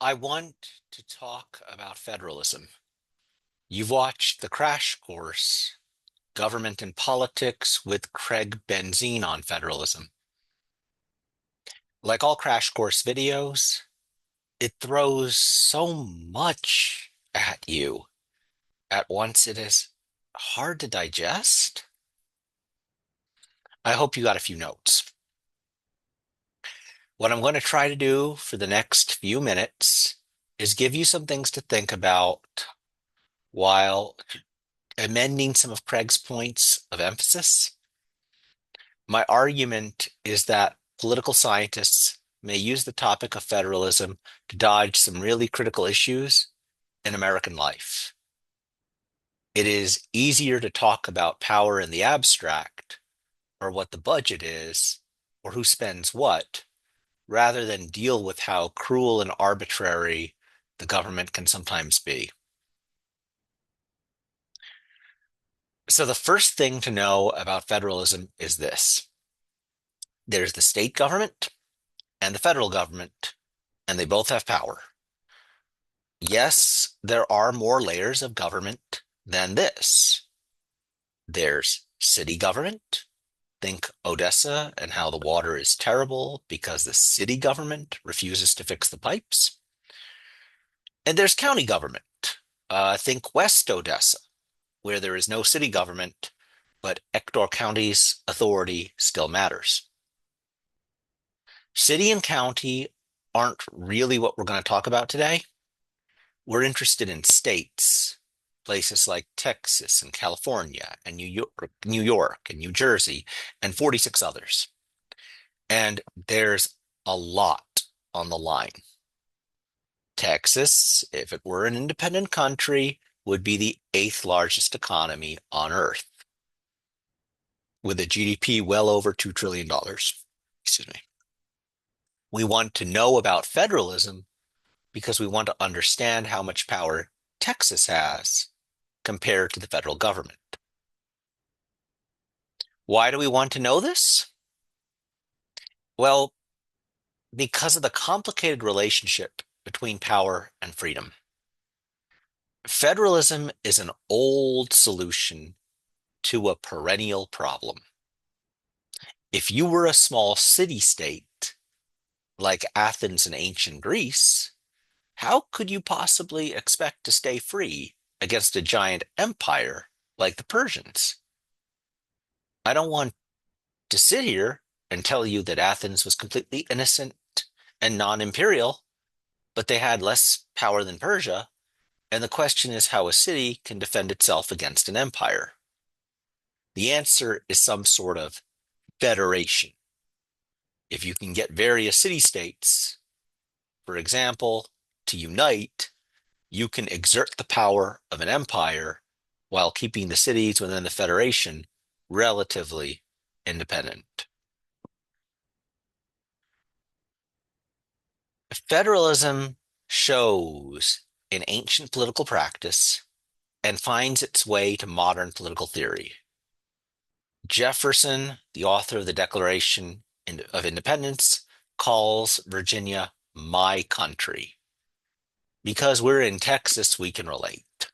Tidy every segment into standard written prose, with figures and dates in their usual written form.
I want to talk about federalism. You've watched the crash course, Government and Politics with Craig Benzine on federalism. Like all crash course videos, it throws so much at you at once it is hard to digest. I hope you got a few notes. What I'm going to try to do for the next few minutes is give you some things to think about while amending some of Craig's points of emphasis. My argument is that political scientists may use the topic of federalism to dodge some really critical issues in American life. It is easier to talk about power in the abstract, or what the budget is, or who spends what, rather than deal with how cruel and arbitrary the government can sometimes be. So, the first thing to know about federalism is this: there's the state government and the federal government, and they both have power. Yes, there are more layers of government than this. There's city government. Think Odessa and how the water is terrible because the city government refuses to fix the pipes. And there's county government. Think West Odessa, where there is no city government, but Ector County's authority still matters. City and county aren't really what we're going to talk about today. We're interested in states, places like Texas and California and New York and New Jersey and 46 others. And there's a lot on the line. Texas, if it were an independent country, would be the eighth largest economy on earth, with a GDP well over $2 trillion. Excuse me. We want to know about federalism because we want to understand how much power Texas has compared to the federal government. Why do we want to know this? Well, because of the complicated relationship between power and freedom. Federalism is an old solution to a perennial problem. If you were a small city-state like Athens in ancient Greece, how could you possibly expect to stay free against a giant empire like the Persians? I don't want to sit here and tell you that Athens was completely innocent and non-imperial, but they had less power than Persia, and the question is how a city can defend itself against an empire. The answer is some sort of federation. If you can get various city-states, for example, to unite, you can exert the power of an empire while keeping the cities within the federation relatively independent. Federalism shows in ancient political practice and finds its way to modern political theory. Jefferson, the author of the Declaration of Independence, calls Virginia my country. Because we're in Texas, we can relate.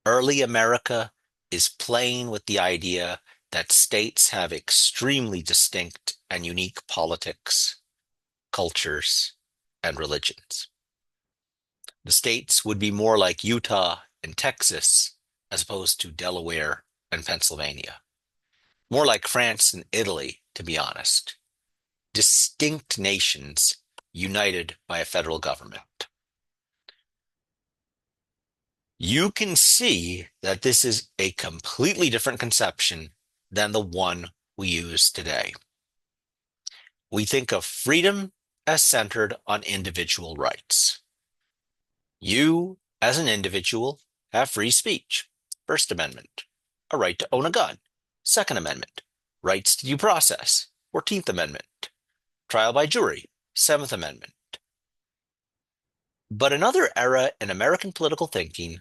Early America is playing with the idea that states have extremely distinct and unique politics, cultures, and religions. The states would be more like Utah and Texas as opposed to Delaware and Pennsylvania. More like France and Italy, to be honest. Distinct nations united by a federal government. You can see that this is a completely different conception than the one we use today. We think of freedom as centered on individual rights. You, as an individual, have free speech, First Amendment, a right to own a gun, Second Amendment, rights to due process, 14th Amendment, trial by jury, 7th Amendment. But another era in American political thinking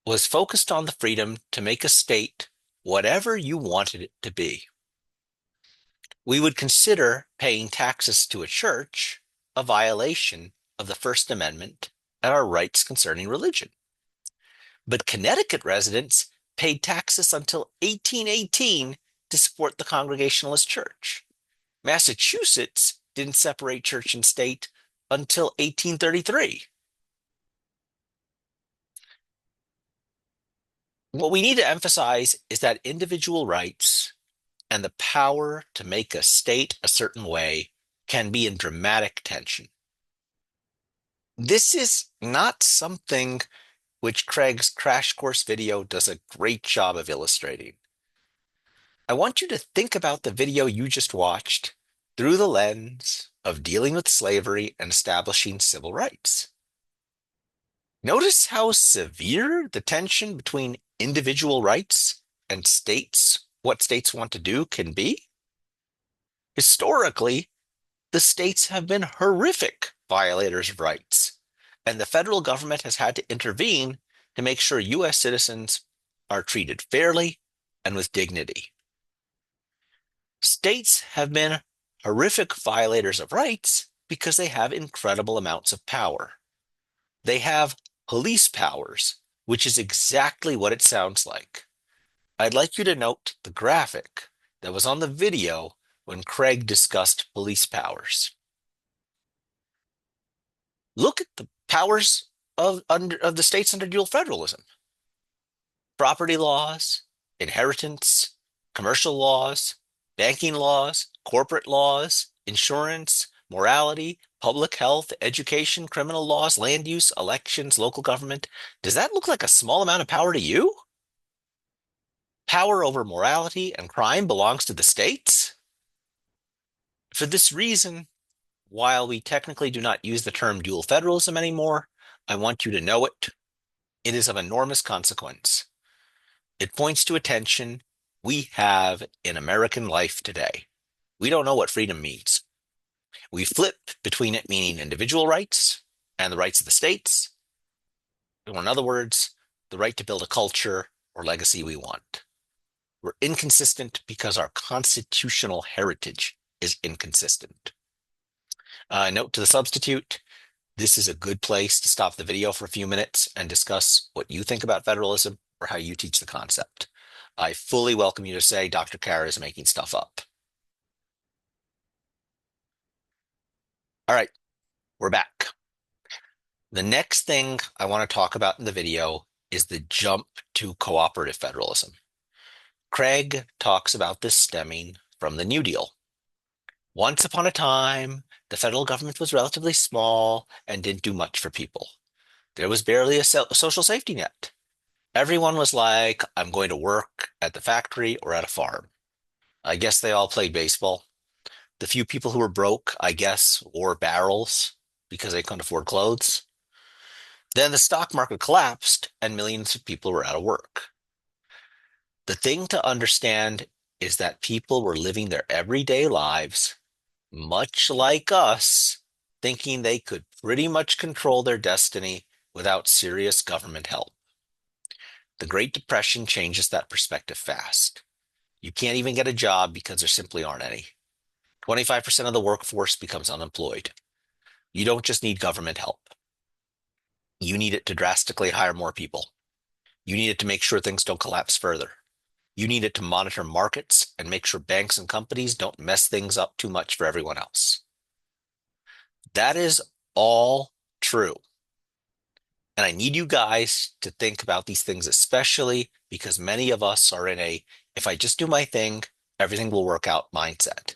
was focused on the freedom to make a state whatever you wanted it to be. We would consider paying taxes to a church a violation of the First Amendment and our rights concerning religion. But Connecticut residents paid taxes until 1818 to support the Congregationalist Church. Massachusetts didn't separate church and state until 1833. What we need to emphasize is that individual rights and the power to make a state a certain way can be in dramatic tension. This is not something which Craig's crash course video does a great job of illustrating. I want you to think about the video you just watched through the lens of dealing with slavery and establishing civil rights. Notice how severe the tension between individual rights and what states want to do can be. Historically, the states have been horrific violators of rights, and the federal government has had to intervene to make sure U.S. citizens are treated fairly and with dignity. States have been horrific violators of rights because they have incredible amounts of power. They have police powers, which is exactly what it sounds like. I'd like you to note the graphic that was on the video when Craig discussed police powers. Look at the powers of the states under dual federalism. Property laws, inheritance, commercial laws, banking laws, corporate laws, insurance, morality, public health, education, criminal laws, land use, elections, local government. Does that look like a small amount of power to you? Power over morality and crime belongs to the states? For this reason, while we technically do not use the term dual federalism anymore, I want you to know it. It is of enormous consequence. It points to a tension we have in American life today. We don't know what freedom means. We flip between it meaning individual rights and the rights of the states, or in other words, the right to build a culture or legacy we want. We're inconsistent because our constitutional heritage is inconsistent. Note to the substitute, this is a good place to stop the video for a few minutes and discuss what you think about federalism or how you teach the concept. I fully welcome you to say Dr. Karra is making stuff up. All right, we're back. The next thing I want to talk about in the video is the jump to cooperative federalism. Craig talks about this stemming from the New Deal. Once upon a time, the federal government was relatively small and didn't do much for people. There was barely a social safety net. Everyone was like, I'm going to work at the factory or at a farm. I guess they all played baseball. The few people who were broke, I guess, wore barrels because they couldn't afford clothes. Then the stock market collapsed and millions of people were out of work. The thing to understand is that people were living their everyday lives, much like us, thinking they could pretty much control their destiny without serious government help. The Great Depression changes that perspective fast. You can't even get a job because there simply aren't any. 25% of the workforce becomes unemployed. You don't just need government help. You need it to drastically hire more people. You need it to make sure things don't collapse further. You need it to monitor markets and make sure banks and companies don't mess things up too much for everyone else. That is all true. And I need you guys to think about these things, especially because many of us are in a, if I just do my thing, everything will work out mindset.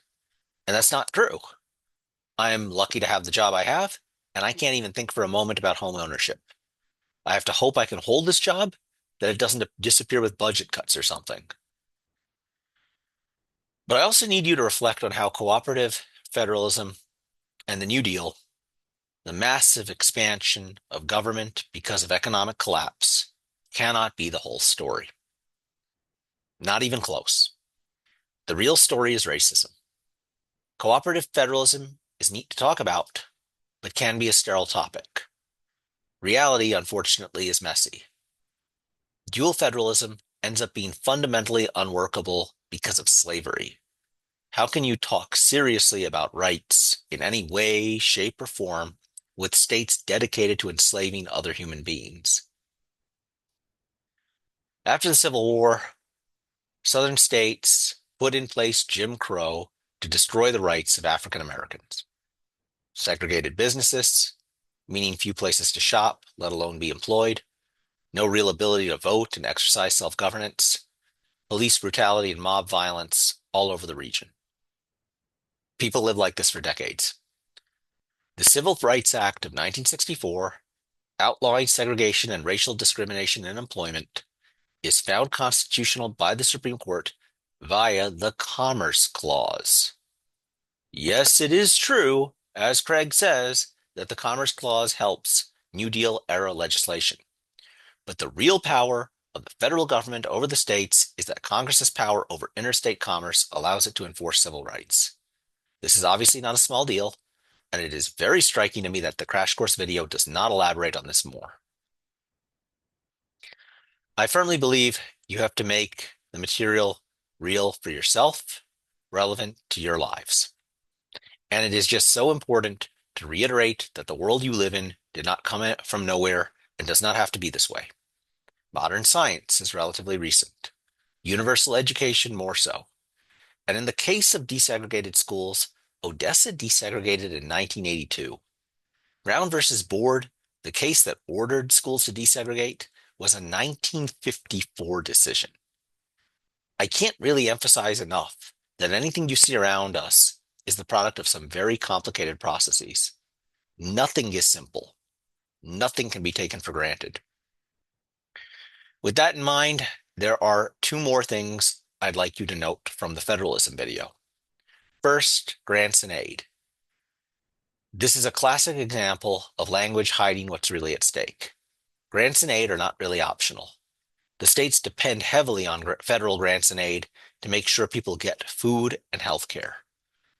And that's not true. I'm lucky to have the job I have, and I can't even think for a moment about home ownership. I have to hope I can hold this job, that it doesn't disappear with budget cuts or something. But I also need you to reflect on how cooperative federalism and the New Deal, the massive expansion of government because of economic collapse, cannot be the whole story. Not even close. The real story is racism. Cooperative federalism is neat to talk about, but can be a sterile topic. Reality, unfortunately, is messy. Dual federalism ends up being fundamentally unworkable because of slavery. How can you talk seriously about rights in any way, shape, or form with states dedicated to enslaving other human beings. After the Civil War, Southern states put in place Jim Crow to destroy the rights of African Americans. Segregated businesses, meaning few places to shop, let alone be employed, no real ability to vote and exercise self-governance, police brutality and mob violence all over the region. People lived like this for decades. The Civil Rights Act of 1964, outlawing segregation and racial discrimination in employment, is found constitutional by the Supreme Court via the Commerce Clause. Yes, it is true, as Craig says, that the Commerce Clause helps New Deal era legislation. But the real power of the federal government over the states is that Congress's power over interstate commerce allows it to enforce civil rights. This is obviously not a small deal, and it is very striking to me that the Crash Course video does not elaborate on this more. I firmly believe you have to make the material real for yourself, relevant to your lives. And it is just so important to reiterate that the world you live in did not come from nowhere and does not have to be this way. Modern science is relatively recent. Universal education more so. And in the case of desegregated schools, Odessa desegregated in 1982. Brown versus Board, the case that ordered schools to desegregate, was a 1954 decision. I can't really emphasize enough that anything you see around us is the product of some very complicated processes. Nothing is simple. Nothing can be taken for granted. With that in mind, there are two more things I'd like you to note from the Federalism video. First, grants and aid. This is a classic example of language hiding what's really at stake. Grants and aid are not really optional. The states depend heavily on federal grants and aid to make sure people get food and health care.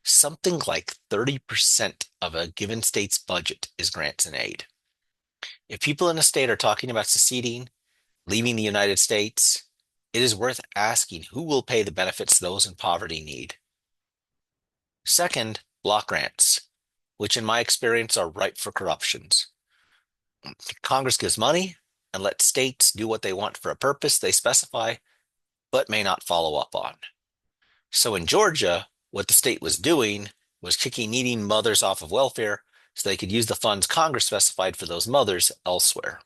Something like 30% of a given state's budget is grants and aid. If people in a state are talking about seceding, leaving the United States, it is worth asking who will pay the benefits those in poverty need. Second, block grants, which in my experience are ripe for corruptions. Congress gives money and lets states do what they want for a purpose they specify, but may not follow up on. So in Georgia, what the state was doing was kicking needing mothers off of welfare so they could use the funds Congress specified for those mothers elsewhere.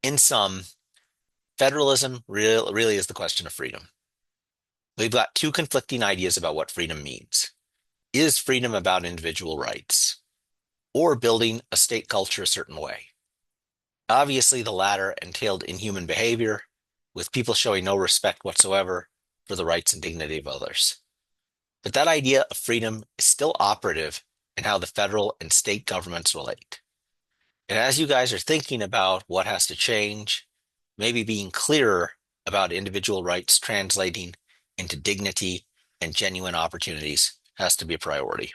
In sum, federalism really is the question of freedom. We've got two conflicting ideas about what freedom means. Is freedom about individual rights, or building a state culture a certain way? Obviously, the latter entailed inhuman behavior, with people showing no respect whatsoever for the rights and dignity of others. But that idea of freedom is still operative in how the federal and state governments relate. And as you guys are thinking about what has to change, maybe being clearer about individual rights translating into dignity and genuine opportunities has to be a priority.